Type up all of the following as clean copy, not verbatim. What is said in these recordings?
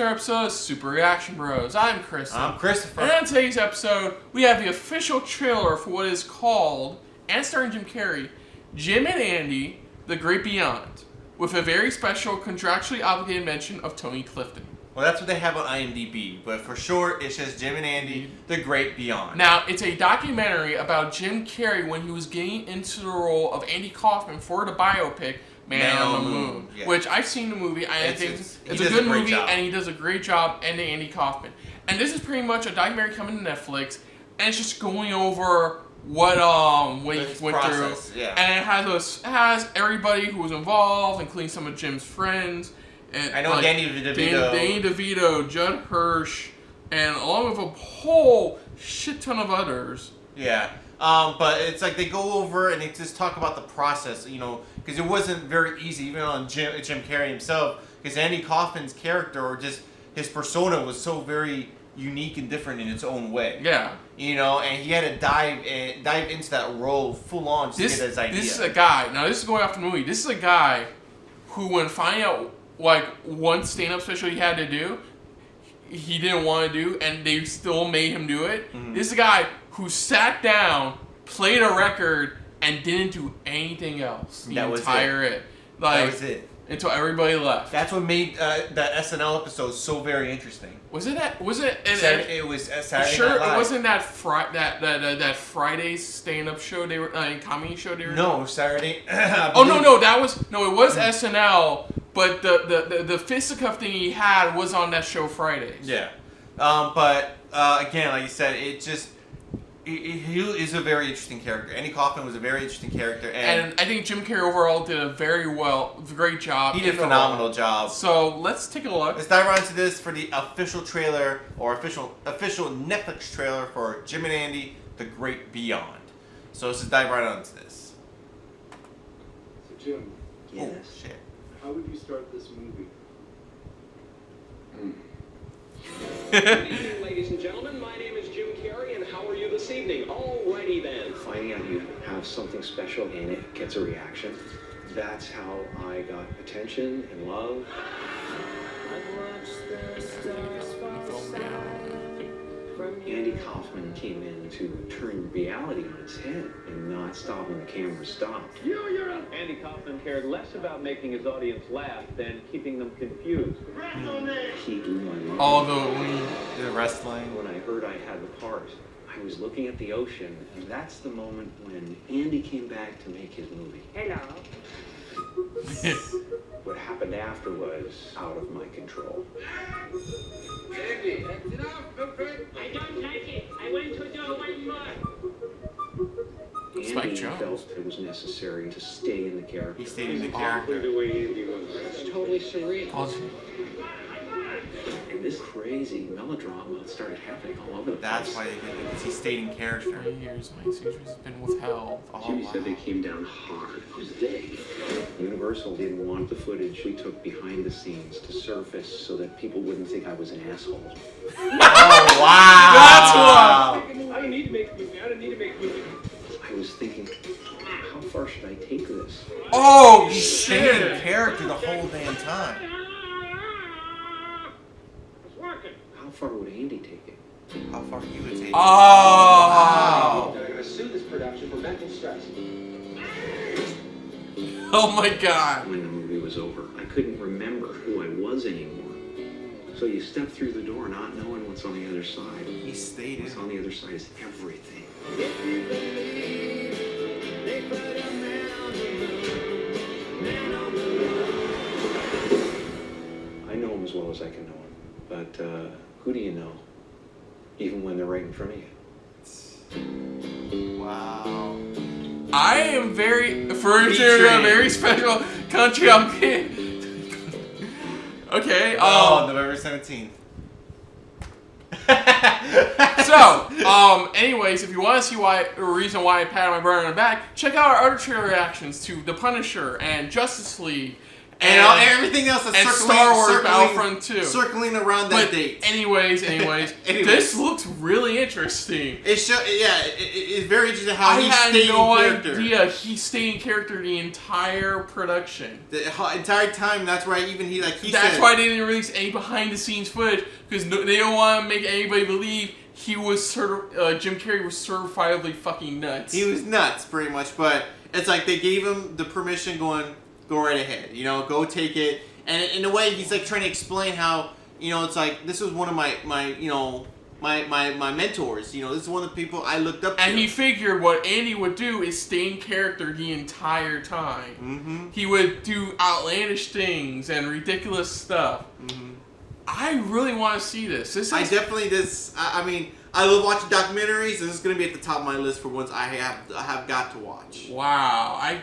to our episode of Super Reaction Bros. I'm Chris. I'm Christopher. And on today's episode, we have the official trailer for what is called, and starring Jim Carrey, Jim and Andy, The Great Beyond, with a very special contractually obligated mention of Tony Clifton. Well, that's what they have on IMDb, but for short, it's just Jim and Andy, The Great Beyond. Now, it's a documentary about Jim Carrey when he was getting into the role of Andy Kaufman for the biopic Man on the Moon, yeah. Which I've seen the movie. I think it's a good movie, and he does a great job ending Andy Kaufman. And this is pretty much a documentary coming to Netflix, and it's just going over what he went through, yeah. And it has everybody who was involved, including some of Jim's friends. And I know Danny DeVito, Judd Hirsch, and along with a whole shit ton of others. Yeah. But it's like they go over and they just talk about the process, you know, because it wasn't very easy, even on Jim Carrey himself, because Andy Kaufman's character, or just his persona, was so very unique and different in its own way. Yeah. You know, and he had to dive into that role full on just to get his idea. This is a guy, now this is going off the movie, this is a guy who, when finding out, like, one stand-up special he had to do, he didn't want to do, and they still made him do it. Mm-hmm. This is a guy who sat down, played a record, and didn't do anything else. That was it. Until everybody left. That's what made that SNL episode so very interesting. Was it that? Was it? It was Saturday sure, Night Live. It wasn't that Friday's stand-up show they were comedy show they were. No, it was Saturday. It was SNL. But the fisticuff thing he had was on that show Fridays. Yeah. But again, like you said, he is a very interesting character. Andy Kaufman was a very interesting character. And I think Jim Carrey overall did a great job. He did a phenomenal job. So let's take a look. Let's dive right into this for the official trailer, or official Netflix trailer for Jim and Andy, The Great Beyond. So let's just dive right on into this. So Jim. Yes. Oh, shit. How would you start this movie? Good evening, ladies and gentlemen. My name is Jim Carrey, and how are you this evening? Alrighty then. Finding out you have something special and it gets a reaction. That's how I got attention and love. Andy Kaufman came in to turn reality on its head and not stop when the camera stopped. Andy Kaufman cared less about making his audience laugh than keeping them confused. He blew my mind. Although the wrestling. When I heard I had the part, I was looking at the ocean, and that's the moment when Andy came back to make his movie. Hello. What happened after was out of my control. Andy, that's enough. I don't like it. I want to do one more. Andy felt it was necessary to stay in the character. He stayed in the character. The way Andy was. It's totally surreal. And this crazy melodrama started happening all over the place. That's why because he stayed in character. 3 years, my seizures have been withheld. Jimmy said they came down hard. Who's they? Universal didn't want the footage we took behind the scenes to surface so that people wouldn't think I was an asshole. Oh, wow! That's why! I don't need to make a movie. I don't need to make a movie. I was thinking, how far should I take this? Oh, He stayed shit! in character the whole damn time. It's working. How far would Andy take it? How far he would take it. Oh! They're going to sue this production for mental stress. Oh my god! When the movie was over, I couldn't remember who I was anymore. So you step through the door not knowing what's on the other side. He stayed in. What's on the other side is everything. I know him as well as I can know him. But who do you know? Even when they're right in front of you. Wow. I am very special country. I'm okay. November 17th. So, anyways, if you want to see the reason why I patted my brother on the back, check out our other trailer reactions to The Punisher and Justice League And everything else is and circling, Star Wars Battlefront 2. Circling around that date. Anyways, this looks really interesting. It's very interesting how I had no idea he stayed in character the entire production. The entire time. That's why That's why they didn't release any behind the scenes footage, because they don't want to make anybody believe he was Jim Carrey was certifiably fucking nuts. He was nuts, pretty much. But it's like they gave him the permission, going, go right ahead. You know, go take it. And in a way, he's like trying to explain how, you know, it's like this was one of my mentors. You know, this is one of the people I looked up to. And he figured what Andy would do is stay in character the entire time. Mm-hmm. He would do outlandish things and ridiculous stuff. Mm-hmm. I really want to see this. I mean, I love watching documentaries. This is going to be at the top of my list for ones I have got to watch. Wow,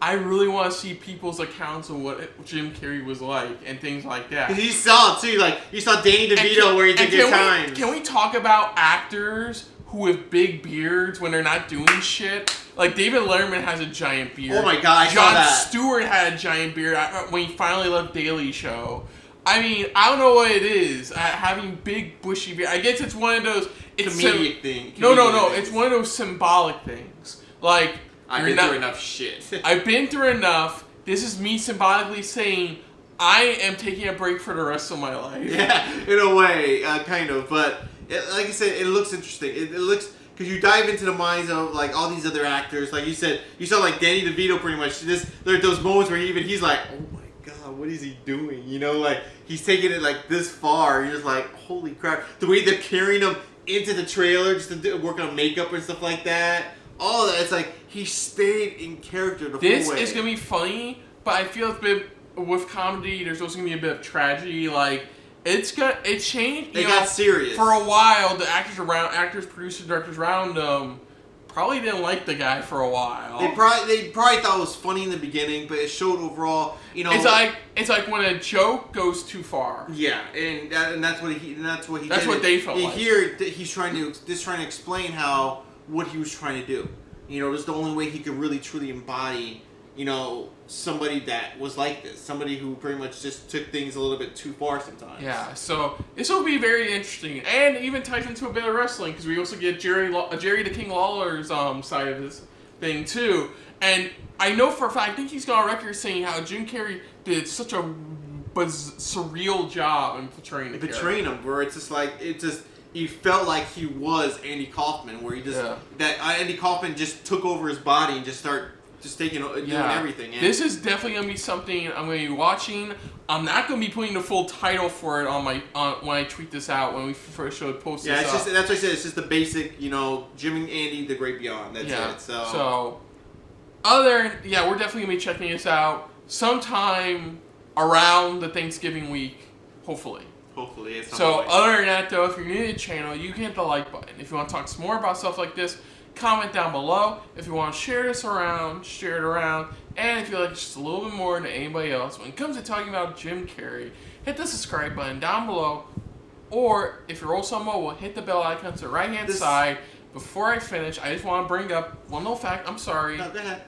I really want to see people's accounts of what Jim Carrey was like and things like that. Because you saw it too, like you saw Danny DeVito where he took his time. Can we talk about actors who have big beards when they're not doing shit? Like David Letterman has a giant beard. Oh my god, I saw that. Jon Stewart had a giant beard when he finally left Daily Show. I mean, I don't know what it is. Having big bushy beard. I guess it's one of those comedic things. No. It's one of those symbolic things. Like I've been through enough shit. I've been through enough. This is me symbolically saying I am taking a break for the rest of my life. Yeah, in a way, kind of. But like I said, it looks interesting. It looks, because you dive into the minds of like all these other actors. Like you said, you saw like Danny DeVito pretty much. There are those moments where he's like, oh my god, what is he doing? You know, like he's taking it like this far. You're just like, holy crap. The way they're carrying him into the trailer just to work on makeup and stuff like that. All that, it's like he stayed in character the whole way. This is gonna be funny, but I feel with comedy, there's also gonna be a bit of tragedy. Like it changed. It got serious for a while. The actors, producers, directors around them probably didn't like the guy for a while. They probably thought it was funny in the beginning, but it showed overall. You know, it's like when a joke goes too far. Yeah, and that's what he. That's what they felt like. Here, he's trying to explain what he was trying to do. You know, this is the only way he could really truly embody, you know, somebody that was like this. Somebody who pretty much just took things a little bit too far sometimes. Yeah, so this will be very interesting. And even ties into a bit of wrestling, because we also get Jerry the King Lawler's side of this thing, too. And I know for a fact, I think he's got a record saying how Jim Carrey did such a surreal job in portraying the character. Betraying him, where it's just like, he felt like he was Andy Kaufman, where Andy Kaufman just took over his body and just doing everything. And this is definitely gonna be something I'm gonna be watching. I'm not gonna be putting the full title for it on when I tweet this out when we first post this. Yeah, that's what I said. It's just the basic, you know, Jim and Andy, The Great Beyond. That's it. So we're definitely gonna be checking this out sometime around the Thanksgiving week, hopefully. Hopefully. So other than that, though, if you're new to the channel, you can hit the like button. If you want to talk some more about stuff like this, comment down below. If you want to share this around, share it around. And if you like just a little bit more than anybody else, when it comes to talking about Jim Carrey, hit the subscribe button down below. Or if you're also on mobile, hit the bell icon to the right-hand side. Before I finish, I just want to bring up one little fact. I'm sorry. No, go ahead.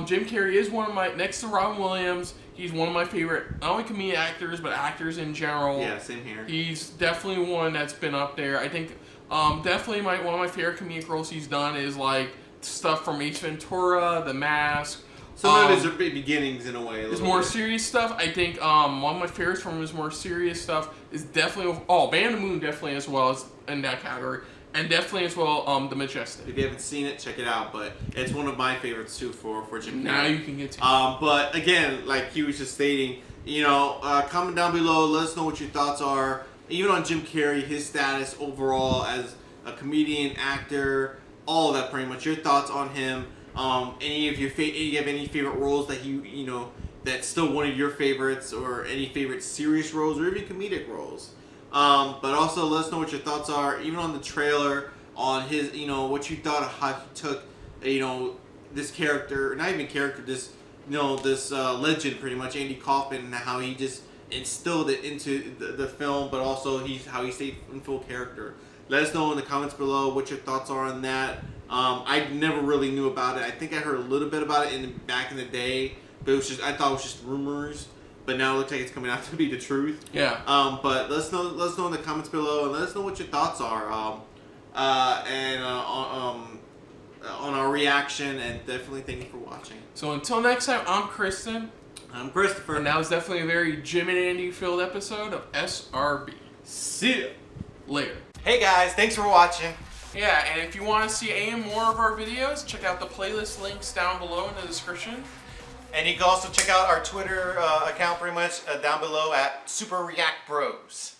Jim Carrey is one of my, next to Robin Williams, he's one of my favorite, not only comedic actors, but actors in general. Yeah, same here. He's definitely one that's been up there. I think definitely one of my favorite comedic roles he's done is like stuff from Ace Ventura, The Mask. Some of his beginnings in a way. His more serious stuff, I think one of my favorites from his more serious stuff is definitely, Band of Moon definitely as well as in that category. And definitely as well, The Majestic. If you haven't seen it, check it out. But it's one of my favorites too for Jim Carrey. Now you can get to it. But again, like he was just stating, you know, comment down below. Let us know what your thoughts are, even on Jim Carrey, his status overall as a comedian, actor, all of that pretty much. Your thoughts on him. Any of your you have any favorite roles that you know that's still one of your favorites, or any favorite serious roles, or even comedic roles. But also let us know what your thoughts are, even on the trailer, on his, you know, what you thought of how he took, you know, this character, not even character, this, you know, this legend pretty much, Andy Kaufman, and how he just instilled it into the film, but also how he stayed in full character. Let us know in the comments below what your thoughts are on that. I never really knew about it. I think I heard a little bit about it back in the day, but it was just, I thought it was just rumors. but now it looks like it's coming out to be the truth. Yeah. But let us know in the comments below, and let us know what your thoughts are. On our reaction, and definitely thank you for watching. So until next time, I'm Kristen. I'm Christopher. And that was definitely a very Jim and Andy filled episode of SRB. See ya. Later. Hey guys, thanks for watching. Yeah, and if you want to see any more of our videos, check out the playlist links down below in the description. And you can also check out our Twitter account pretty much down below at Super React Bros.